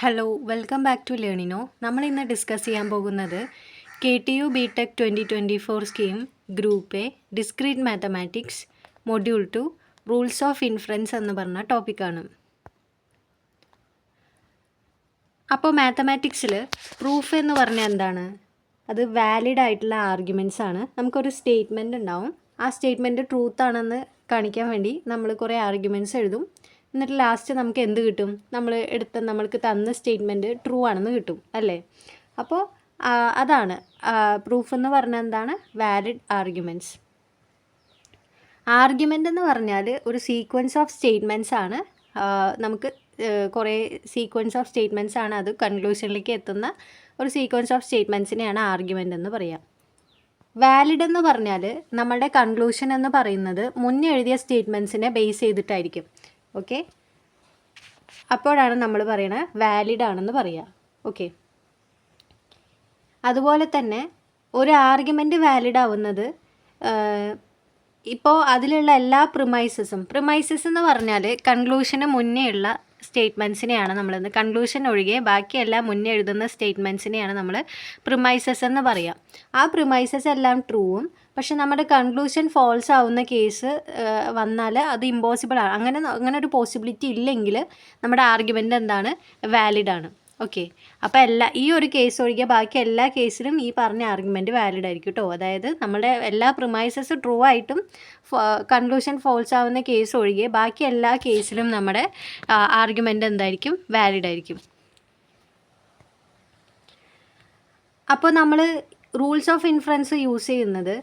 Hello welcome back to ലേണിനോ. നമ്മൾ ഇന്ന് ഡിസ്കസ് ചെയ്യാൻ പോകുന്നത് KTU BTech 2024 scheme group A discrete mathematics module 2 rules of inference എന്ന് പറഞ്ഞ ടോപ്പിക്കാണ്. അപ്പോൾ മാത്തമാറ്റിക്സിൽ പ്രൂഫ് എന്ന് പറഞ്ഞാൽ എന്താണ്? അത് വാലിഡ് ആയിട്ടുള്ള ആർഗ്യുമെൻറ്റ്സ് ആണ്. നമുക്കൊരു സ്റ്റേറ്റ്മെൻറ്റ് ഉണ്ടാവും. ആ സ്റ്റേറ്റ്മെൻറ്റ് ട്രൂത്ത് ആണെന്ന് കാണിക്കാൻ വേണ്ടി നമ്മൾ കുറേ ആർഗ്യുമെൻറ്റ്സ് എഴുതും. എന്നിട്ട് ലാസ്റ്റ് നമുക്ക് എന്ത് കിട്ടും? നമ്മൾക്ക് തന്ന സ്റ്റേറ്റ്മെൻറ്റ് ട്രൂ ആണെന്ന് കിട്ടും അല്ലേ? അപ്പോൾ അതാണ് പ്രൂഫ് എന്ന് പറഞ്ഞാൽ എന്താണ്? Valid arguments. ആർഗ്യുമെൻ്റ് എന്ന് പറഞ്ഞാൽ ഒരു സീക്വൻസ് ഓഫ് സ്റ്റേറ്റ്മെൻറ്റ്സ് ആണ്. നമുക്ക് കുറേ സീക്വൻസ് ഓഫ് സ്റ്റേറ്റ്മെൻറ്റ്സ് ആണ്, അത് കൺക്ലൂഷനിലേക്ക് എത്തുന്ന ഒരു സീക്വൻസ് ഓഫ് സ്റ്റേറ്റ്മെൻറ്റ്സിനെയാണ് ആർഗ്യുമെൻ്റ് എന്ന് പറയുക. വാലിഡ് എന്ന് പറഞ്ഞാൽ നമ്മളുടെ കൺക്ലൂഷൻ എന്ന് പറയുന്നത് മുന്നേ എഴുതിയ സ്റ്റേറ്റ്മെൻറ്റ്സിനെ ബേസ് ചെയ്തിട്ടായിരിക്കും. ഓക്കെ, അപ്പോഴാണ് നമ്മൾ പറയണത് വാലിഡ് ആണെന്ന് പറയുക. ഓക്കെ, അതുപോലെ തന്നെ ഒരു ആർഗ്യുമെൻ്റ് വാലിഡ് ആവുന്നത് ഇപ്പോൾ അതിലുള്ള എല്ലാ പ്രിമൈസസ് എന്ന് പറഞ്ഞാൽ കൺക്ലൂഷന് മുന്നേ ഉള്ള സ്റ്റേറ്റ്മെൻറ്റ്സിനെയാണ് നമ്മളിന്ന്, കൺക്ലൂഷൻ ഒഴികെ ബാക്കിയെല്ലാം മുന്നേ എഴുതുന്ന സ്റ്റേറ്റ്മെൻറ്റ്സിനെയാണ് നമ്മൾ പ്രിമൈസസ് എന്ന് പറയുക. ആ പ്രിമൈസസ് എല്ലാം ട്രൂവും, പക്ഷെ നമ്മുടെ കൺക്ലൂഷൻ ഫോൾസ് ആവുന്ന കേസ് വന്നാൽ അത് ഇമ്പോസിബിൾ ആണ്. അങ്ങനെ ഒരു പോസിബിലിറ്റി ഇല്ലെങ്കിൽ നമ്മുടെ ആർഗ്യുമെൻ്റ് എന്താണ്? വാലിഡ് ആണ്. ഓക്കെ, അപ്പോൾ ഈ ഒരു കേസ് ഒഴികെ ബാക്കി എല്ലാ കേസിലും ഈ പറഞ്ഞ ആർഗ്യുമെൻറ്റ് വാലിഡ് ആയിരിക്കും കേട്ടോ. അതായത് നമ്മുടെ എല്ലാ പ്രിമൈസസ് ട്രൂ ആയിട്ടും കൺക്ലൂഷൻ ഫോൾസ് ആവുന്ന കേസ് ഒഴികെ ബാക്കി എല്ലാ കേസിലും നമ്മുടെ ആർഗ്യുമെൻ്റ് എന്തായിരിക്കും? വാലിഡ് ആയിരിക്കും. അപ്പോൾ നമ്മൾ റൂൾസ് ഓഫ് ഇൻഫറൻസ് യൂസ് ചെയ്യുന്നത്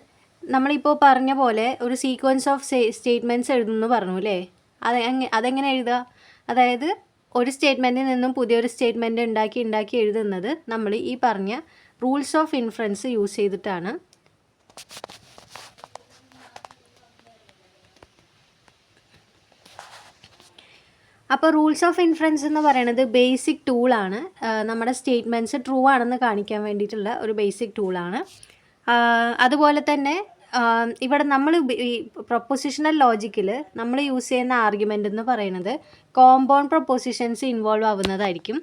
നമ്മളിപ്പോൾ പറഞ്ഞ പോലെ ഒരു സീക്വൻസ് ഓഫ് സ്റ്റേറ്റ്മെൻറ്റ്സ് എഴുതുന്നു പറഞ്ഞു അല്ലേ? അതെങ്ങനെ എഴുതുക? അതായത് ഒരു സ്റ്റേറ്റ്മെൻറ്റിൽ നിന്നും പുതിയൊരു സ്റ്റേറ്റ്മെൻറ്റ് ഉണ്ടാക്കി എഴുതുന്നത് നമ്മൾ ഈ പറഞ്ഞ റൂൾസ് ഓഫ് ഇൻഫറൻസ് യൂസ് ചെയ്തിട്ടാണ്. അപ്പോൾ റൂൾസ് ഓഫ് ഇൻഫറൻസ് എന്ന് പറയുന്നത് ബേസിക് ടൂളാണ്. നമ്മുടെ സ്റ്റേറ്റ്മെൻറ്റ്സ് ട്രൂ ആണെന്ന് കാണിക്കാൻ വേണ്ടിയിട്ടുള്ള ഒരു ബേസിക് ടൂളാണ്. അതുപോലെ തന്നെ ഇവിടെ നമ്മൾ ഈ പ്രൊപ്പോസിഷണൽ ലോജിക്കിൽ നമ്മൾ യൂസ് ചെയ്യുന്ന ആർഗ്യുമെൻ്റ് എന്ന് പറയുന്നത് കോമ്പൗണ്ട് പ്രൊപ്പോസിഷൻസ് ഇൻവോൾവ് ആവുന്നതായിരിക്കും.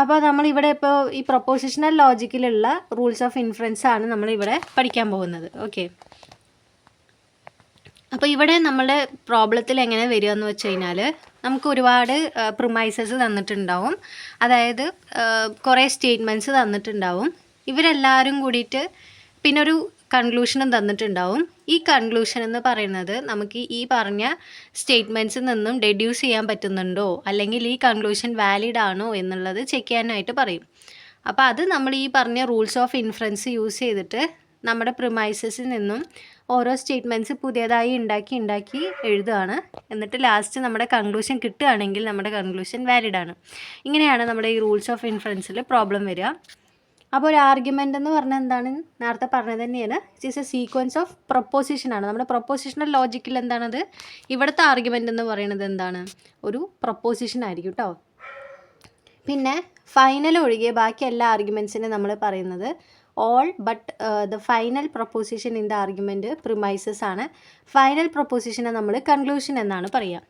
അപ്പോൾ നമ്മളിവിടെ ഇപ്പോൾ ഈ പ്രൊപ്പോസിഷണൽ ലോജിക്കിലുള്ള റൂൾസ് ഓഫ് ഇൻഫറൻസ് ആണ് നമ്മളിവിടെ പഠിക്കാൻ പോകുന്നത്. ഓക്കെ, അപ്പോൾ ഇവിടെ നമ്മുടെ പ്രോബ്ലത്തിൽ എങ്ങനെ വരിക എന്ന് വെച്ച് കഴിഞ്ഞാൽ നമുക്ക് ഒരുപാട് പ്രിമൈസസ് തന്നിട്ടുണ്ടാവും. അതായത് കുറേ സ്റ്റേറ്റ്മെൻറ്റ്സ് തന്നിട്ടുണ്ടാവും. ഇവരെല്ലാവരും കൂടിയിട്ട് പിന്നെ ഒരു കൺക്ലൂഷനും തന്നിട്ടുണ്ടാവും. ഈ കൺക്ലൂഷൻ എന്ന് പറയുന്നത് നമുക്ക് ഈ പറഞ്ഞ സ്റ്റേറ്റ്മെൻറ്റ്സിൽ നിന്നും ഡെഡ്യൂസ് ചെയ്യാൻ പറ്റുന്നുണ്ടോ, അല്ലെങ്കിൽ ഈ കൺക്ലൂഷൻ വാലിഡ് ആണോ എന്നുള്ളത് ചെക്ക് ചെയ്യാനായിട്ട് പറയും. അപ്പോൾ അത് നമ്മൾ ഈ പറഞ്ഞ റൂൾസ് ഓഫ് ഇൻഫറൻസ് യൂസ് ചെയ്തിട്ട് നമ്മുടെ പ്രിമൈസസിൽ നിന്നും ഓരോ സ്റ്റേറ്റ്മെൻറ്റ്സ് പുതിയതായി ഉണ്ടാക്കി എഴുതുകയാണ്. എന്നിട്ട് ലാസ്റ്റ് നമ്മുടെ കൺക്ലൂഷൻ കിട്ടുകയാണെങ്കിൽ നമ്മുടെ കൺക്ലൂഷൻ വാലിഡ് ആണ്. ഇങ്ങനെയാണ് നമ്മുടെ ഈ റൂൾസ് ഓഫ് ഇൻഫറൻസിൽ പ്രോബ്ലം വരിക. അപ്പോൾ ഒരു ആർഗ്യുമെൻ്റ് എന്ന് പറഞ്ഞാൽ എന്താണ്? നേരത്തെ പറഞ്ഞത് തന്നെയാണ്. It is a sequence of പ്രൊപ്പോസിഷനാണ്. നമ്മുടെ പ്രൊപ്പോസിഷണൽ ലോജിക്കിൽ എന്താണത്? ഇവിടുത്തെ ആർഗ്യുമെൻ്റ് എന്ന് പറയുന്നത് എന്താണ്? ഒരു പ്രൊപ്പോസിഷൻ ആയിരിക്കും കേട്ടോ. പിന്നെ ഫൈനൽ ഒഴികെ ബാക്കി എല്ലാ ആർഗ്യുമെൻറ്റ്സിനും നമ്മൾ പറയുന്നത് all but the final proposition in the argument premises ആണ്. ഫൈനൽ പ്രൊപ്പോസിഷനെ നമ്മൾ കൺക്ലൂഷൻ എന്നാണ് പറയുക.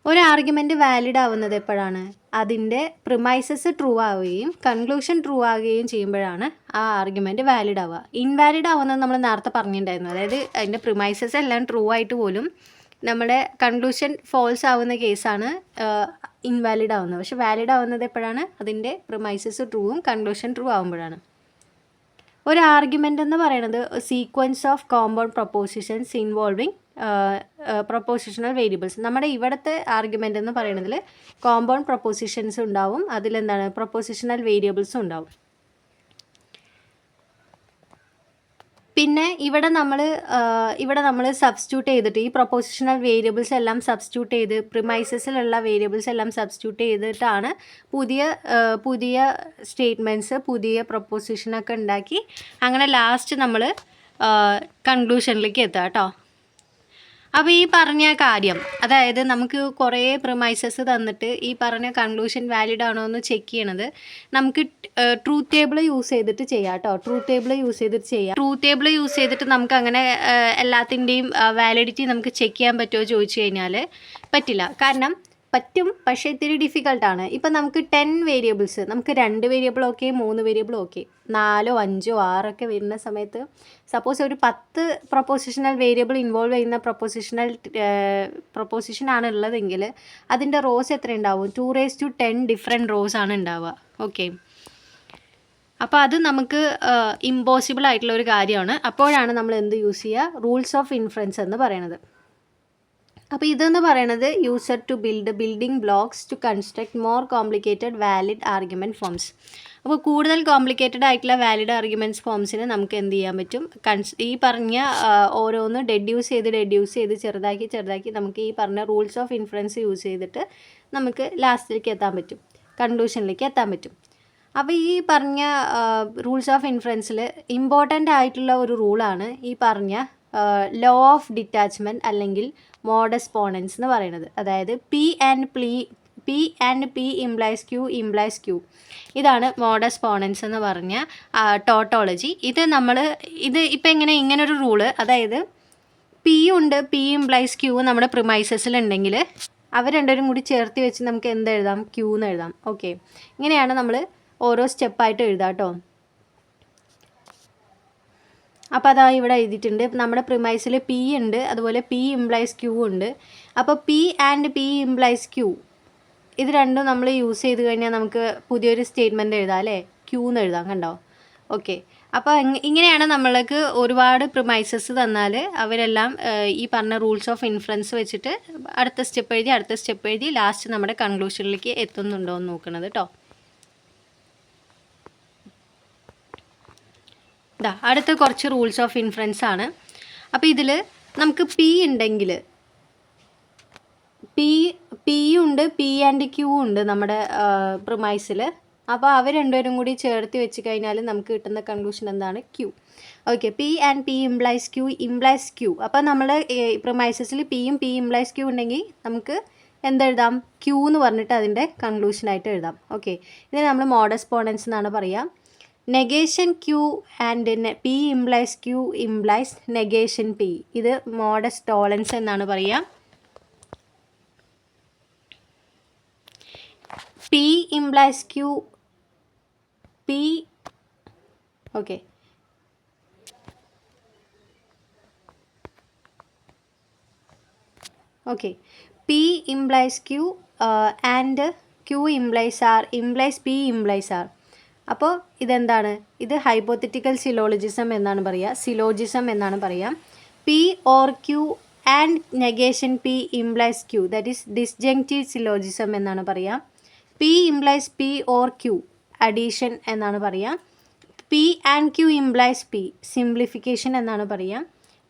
ഒരു ആർഗ്യുമെൻ്റ് വാലിഡ് ആവുന്നത് എപ്പോഴാണ്? അതിൻ്റെ പ്രിമൈസസ് ട്രൂ ആവുകയും കൺക്ലൂഷൻ ട്രൂ ആവുകയും ചെയ്യുമ്പോഴാണ് ആ ആർഗ്യുമെൻ്റ് വാലിഡ് ആവുക. ഇൻവാലിഡ് ആവുന്നത് നമ്മൾ നേരത്തെ പറഞ്ഞിട്ടുണ്ടായിരുന്നു. അതായത് അതിൻ്റെ പ്രിമൈസസ് എല്ലാം ട്രൂ ആയിട്ട് പോലും നമ്മുടെ കൺക്ലൂഷൻ ഫോൾസ് ആവുന്ന കേസാണ് ഇൻവാലിഡ് ആവുന്നത്. പക്ഷെ വാലിഡ് ആവുന്നത് എപ്പോഴാണ്? അതിൻ്റെ പ്രിമൈസസ് ട്രൂവും കൺക്ലൂഷൻ ട്രൂ ആവുമ്പോഴാണ്. ഒരു ആർഗ്യുമെൻ്റ് എന്ന് പറയുന്നത് sequence of compound propositions involving propositional variables. നമ്മുടെ ഇവിടുത്തെ ആർഗ്യുമെൻ്റ് എന്ന് പറയുന്നതിൽ കോമ്പൗണ്ട് പ്രൊപ്പോസിഷൻസ് ഉണ്ടാവും, അതിലെന്താണ് പ്രൊപ്പോസിഷണൽ വേരിയബിൾസും ഉണ്ടാവും. പിന്നെ ഇവിടെ നമ്മൾ സബ്സ്റ്റിറ്റ്യൂട്ട് ചെയ്തിട്ട് ഈ പ്രൊപ്പോസിഷണൽ വേരിയബിൾസ് എല്ലാം സബ്സ്റ്റിറ്റ്യൂട്ട് ചെയ്ത് പ്രിമൈസസിലുള്ള വേരിയബിൾസ് എല്ലാം സബ്സ്റ്റിറ്റ്യൂട്ട് ചെയ്തിട്ടാണ് പുതിയ സ്റ്റേറ്റ്മെൻറ്റ്സ് പുതിയ പ്രൊപ്പോസിഷനൊക്കെ ഉണ്ടാക്കി അങ്ങനെ ലാസ്റ്റ് നമ്മൾ കൺക്ലൂഷനിലേക്ക് എത്തുക കേട്ടോ. അപ്പോൾ ഈ പറഞ്ഞ കാര്യം, അതായത് നമുക്ക് കുറേ പ്രിമൈസസ് തന്നിട്ട് ഈ പറഞ്ഞ കൺക്ലൂഷൻ വാലിഡ് ആണോ എന്ന് ചെക്ക് ചെയ്യണത് നമുക്ക് ട്രൂത്ത് ടേബിൾ യൂസ് ചെയ്തിട്ട് ചെയ്യാം കേട്ടോ. ട്രൂത്ത് ടേബിൾ യൂസ് ചെയ്തിട്ട് നമുക്ക് അങ്ങനെ എല്ലാത്തിൻ്റെയും വാലിഡിറ്റി നമുക്ക് ചെക്ക് ചെയ്യാൻ പറ്റുമോ ചോദിച്ചു കഴിഞ്ഞാൽ പറ്റില്ല. കാരണം പറ്റും, പക്ഷേ ഇത്തിരി ഡിഫിക്കൽട്ടാണ്. ഇപ്പം നമുക്ക് 10 വേരിയബിൾസ്, നമുക്ക് 2 വേരിയബിൾ ഓക്കെ, 3 വേരിയബിൾ ഓക്കെ, 4, 5, 6 ഒക്കെ വരുന്ന സമയത്ത് സപ്പോസ് ഒരു 10 പ്രൊപ്പോസിഷണൽ വേരിയബിൾ ഇൻവോൾവ് ചെയ്യുന്ന പ്രൊപ്പോസിഷനാണ് ഉള്ളതെങ്കിൽ അതിൻ്റെ റോസ് എത്ര ഉണ്ടാവും? 2⁻10 ഡിഫറെൻറ്റ് റോസ് ആണ് ഉണ്ടാവുക. ഓക്കെ, അപ്പോൾ അത് നമുക്ക് ഇമ്പോസിബിൾ ആയിട്ടുള്ള ഒരു കാര്യമാണ്. അപ്പോഴാണ് നമ്മൾ എന്ത് യൂസ് ചെയ്യുക? റൂൾസ് ഓഫ് ഇൻഫറൻസ് എന്ന് പറയുന്നത്. അപ്പോൾ ഇതെന്ന് പറയുന്നത് used to building blocks to construct more complicated valid argument forms. അപ്പോൾ കൂടുതൽ കോംപ്ലിക്കേറ്റഡ് ആയിട്ടുള്ള വാലിഡ് ആർഗ്യുമെൻറ്റ്സ് ഫോംസിന് നമുക്ക് എന്ത് ചെയ്യാൻ പറ്റും? ഈ പറഞ്ഞ ഓരോന്ന് ഡെഡ്യൂസ് ചെയ്ത് ചെറുതാക്കി നമുക്ക് ഈ പറഞ്ഞ റൂൾസ് ഓഫ് ഇൻഫറൻസ് യൂസ് ചെയ്തിട്ട് നമുക്ക് ലാസ്റ്റിലേക്ക് എത്താൻ പറ്റും, കൺക്ലൂഷനിലേക്ക് എത്താൻ പറ്റും. അപ്പോൾ ഈ പറഞ്ഞ റൂൾസ് ഓഫ് ഇൻഫറൻസിൽ ഇമ്പോർട്ടൻ്റ് ആയിട്ടുള്ള ഒരു റൂളാണ് ഈ പറഞ്ഞ ലോ ഓഫ് ഡിറ്റാച്ച്മെൻറ്റ് അല്ലെങ്കിൽ മോഡസ് പോണൻസ് എന്ന് പറയുന്നത്. അതായത് P and P implies Q. ഇതാണ് മോഡസ് പോണൻസ് എന്ന് പറഞ്ഞ ടോട്ടോളജി. ഇത് ഇപ്പം ഇങ്ങനൊരു റൂള്, അതായത് P ഉണ്ട്, P ഇംപ്ലൈസ് Q നമ്മുടെ പ്രിമൈസസിൽ ഉണ്ടെങ്കിൽ അവർ രണ്ടുപേരും കൂടി ചേർത്ത് വെച്ച് നമുക്ക് എന്തെഴുതാം? Q എന്ന് എഴുതാം. ഓക്കെ, ഇങ്ങനെയാണ് നമ്മൾ ഓരോ സ്റ്റെപ്പായിട്ട് എഴുതാം കേട്ടോ. അപ്പോൾ അതാ ഇവിടെ എഴുതിയിട്ടുണ്ട്. നമ്മുടെ പ്രിമൈസിൽ P ഉണ്ട്, അതുപോലെ P ഇംപ്ലൈസ് Q ഉണ്ട്. അപ്പോൾ P and P implies Q ഇത് രണ്ടും നമ്മൾ യൂസ് ചെയ്ത് കഴിഞ്ഞാൽ നമുക്ക് പുതിയൊരു സ്റ്റേറ്റ്മെൻറ്റ് എഴുതാം അല്ലേ? Q എന്ന് എഴുതാം, കണ്ടോ? ഓക്കെ, അപ്പോൾ ഇങ്ങനെയാണ് നമ്മൾക്ക് ഒരുപാട് പ്രിമൈസസ് തന്നാൽ അവരെല്ലാം ഈ പറഞ്ഞ റൂൾസ് ഓഫ് ഇൻഫറൻസ് വെച്ചിട്ട് അടുത്ത സ്റ്റെപ്പ് എഴുതി ലാസ്റ്റ് നമ്മുടെ കൺക്ലൂഷനിലേക്ക് എത്തുന്നുണ്ടോ എന്ന് നോക്കുന്നത് കേട്ടോ. അടുത്ത കുറച്ച് റൂൾസ് ഓഫ് ഇൻഫറൻസ് ആണ്. അപ്പോൾ ഇതിൽ നമുക്ക് P ഉണ്ടെങ്കിൽ P ഉണ്ട്, P and Q ഉണ്ട് നമ്മുടെ പ്രിമൈസിൽ. അപ്പോൾ അവർ രണ്ടുപേരും കൂടി ചേർത്ത് വെച്ച് കഴിഞ്ഞാൽ നമുക്ക് കിട്ടുന്ന കൺക്ലൂഷൻ എന്താണ്? Q. Okay, P and P implies Q. അപ്പോൾ നമ്മൾ പ്രിമൈസസിൽ P ഇംപ്ലൈസ് Q ഉണ്ടെങ്കിൽ നമുക്ക് എന്തെഴുതാം? Q എന്ന് പറഞ്ഞിട്ട് അതിൻ്റെ കൺക്ലൂഷനായിട്ട് എഴുതാം. ഓക്കെ, ഇതിന് നമ്മൾ മോഡസ് പോണൻസ് എന്നാണ് പറയുക. Negation Q and P implies Q implies negation P. ഇത് മോഡസ് ടോളൻസ് എന്നാണ് പറയുക. P implies Q, P. Okay, P implies Q and Q implies R implies P implies R. അപ്പോൾ ഇതെന്താണ്? ഇത് ഹൈപ്പോത്തറ്റിക്കൽ സിലോജിസം എന്നാണ് പറയുക. P or Q and negation P implies Q, that is disjunctive syllogism എന്നാണ് പറയുക. P implies P or Q addition എന്നാണ് പറയുക. P and Q implies P simplification എന്നാണ് പറയുക.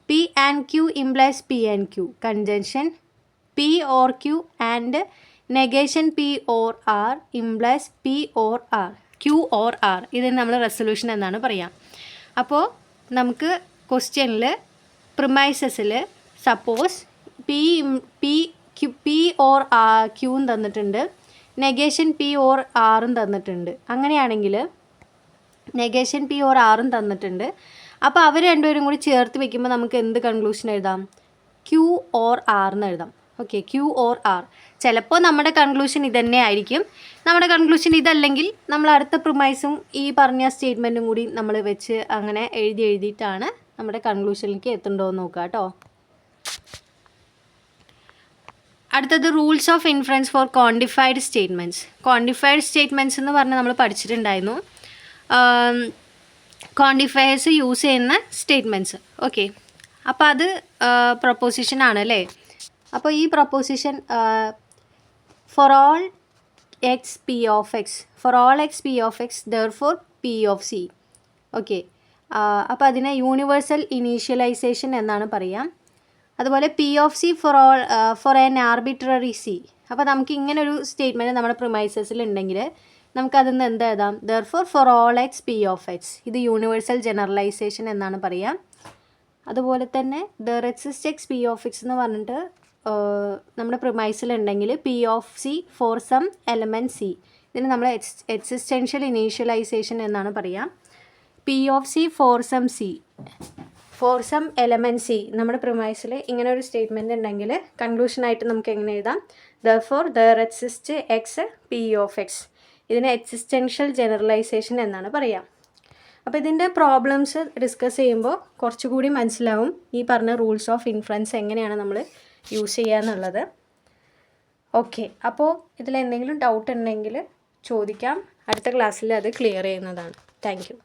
P and Q implies P and Q conjunction. P or Q and negation P or R implies P or R, Q or R. ഇതിന് നമ്മൾ resolution എന്നാണ് പറയുക. അപ്പോൾ നമുക്ക് ക്വസ്റ്റ്യനിൽ പ്രിമൈസസിൽ സപ്പോസ് P or Q തന്നിട്ടുണ്ട്, നെഗേഷൻ P or R തന്നിട്ടുണ്ട്. അങ്ങനെയാണെങ്കിൽ നെഗേഷൻ P or R തന്നിട്ടുണ്ട്. അപ്പോൾ അവർ രണ്ടുപേരും കൂടി ചേർത്ത് വയ്ക്കുമ്പോൾ നമുക്ക് എന്ത് കൺക്ലൂഷൻ എഴുതാം? Q or R എന്ന് എഴുതാം. Okay, Q or R. ചിലപ്പോൾ നമ്മുടെ കൺക്ലൂഷൻ ഇതന്നെ ആയിരിക്കും. നമ്മുടെ കൺക്ലൂഷൻ ഇതല്ലെങ്കിൽ നമ്മൾ അടുത്ത പ്രിമൈസും ഈ പറഞ്ഞ സ്റ്റേറ്റ്മെൻറ്റും കൂടി നമ്മൾ വെച്ച് അങ്ങനെ എഴുതിയിട്ടാണ് നമ്മുടെ കൺക്ലൂഷനിലേക്ക് എത്തുന്നുണ്ടോ എന്ന് നോക്കുക കേട്ടോ. അടുത്തത് rules of inference for quantified statements എന്ന് പറഞ്ഞാൽ നമ്മൾ പഠിച്ചിട്ടുണ്ടായിരുന്നു. ക്വാണ്ടിഫയേഴ്സ് യൂസ് ചെയ്യുന്ന സ്റ്റേറ്റ്മെൻറ്റ്സ്. ഓക്കെ, അപ്പോൾ അത് പ്രൊപ്പോസിഷൻ ആണ് അല്ലേ? അപ്പോൾ ഈ proposition for all x p of x therefore p of c. Okay, അപ്പോൾ അതിനെ യൂണിവേഴ്സൽ ഇനീഷ്യലൈസേഷൻ എന്നാണ് പറയുക. അതുപോലെ P of C for an arbitrary C. അപ്പോൾ നമുക്ക് ഇങ്ങനൊരു സ്റ്റേറ്റ്മെൻറ്റ് നമ്മുടെ പ്രിമൈസസിൽ ഉണ്ടെങ്കിൽ നമുക്കതിൽ നിന്ന് എന്ത് എഴുതാം? therefore for all x P of x. ഇത് യൂണിവേഴ്സൽ ജനറലൈസേഷൻ എന്നാണ് പറയുക. അതുപോലെ തന്നെ there exist x p of x എന്ന് പറഞ്ഞിട്ട് നമ്മുടെ പ്രിമൈസിലുണ്ടെങ്കിൽ p of c for some element c, ഇതിന് നമ്മൾ എക്സിസ്റ്റൻഷ്യൽ ഇനീഷ്യലൈസേഷൻ എന്നാണ് പറയുക. P of c for some element c നമ്മുടെ പ്രിമൈസിൽ ഇങ്ങനെ ഒരു സ്റ്റേറ്റ്മെൻറ്റ് ഉണ്ടെങ്കിൽ കൺക്ലൂഷനായിട്ട് നമുക്ക് എങ്ങനെ എഴുതാം? Therefore there exist x p of X, ഇതിന് എക്സിസ്റ്റൻഷ്യൽ ജനറലൈസേഷൻ എന്നാണ് പറയുക. അപ്പോൾ ഇതിൻ്റെ പ്രോബ്ലംസ് ഡിസ്കസ് ചെയ്യുമ്പോൾ കുറച്ചുകൂടി മനസ്സിലാവും ഈ പറഞ്ഞ റൂൾസ് ഓഫ് ഇൻഫറൻസ് എങ്ങനെയാണ് നമ്മൾ യൂസ് ചെയ്യുക എന്നുള്ളത്. ഓക്കെ, അപ്പോൾ ഇതിൽ എന്തെങ്കിലും ഡൗട്ട് ഉണ്ടെങ്കിൽ ചോദിക്കാം, അടുത്ത ക്ലാസ്സിൽ അത് ക്ലിയർ ചെയ്യുന്നതാണ്. Thank you.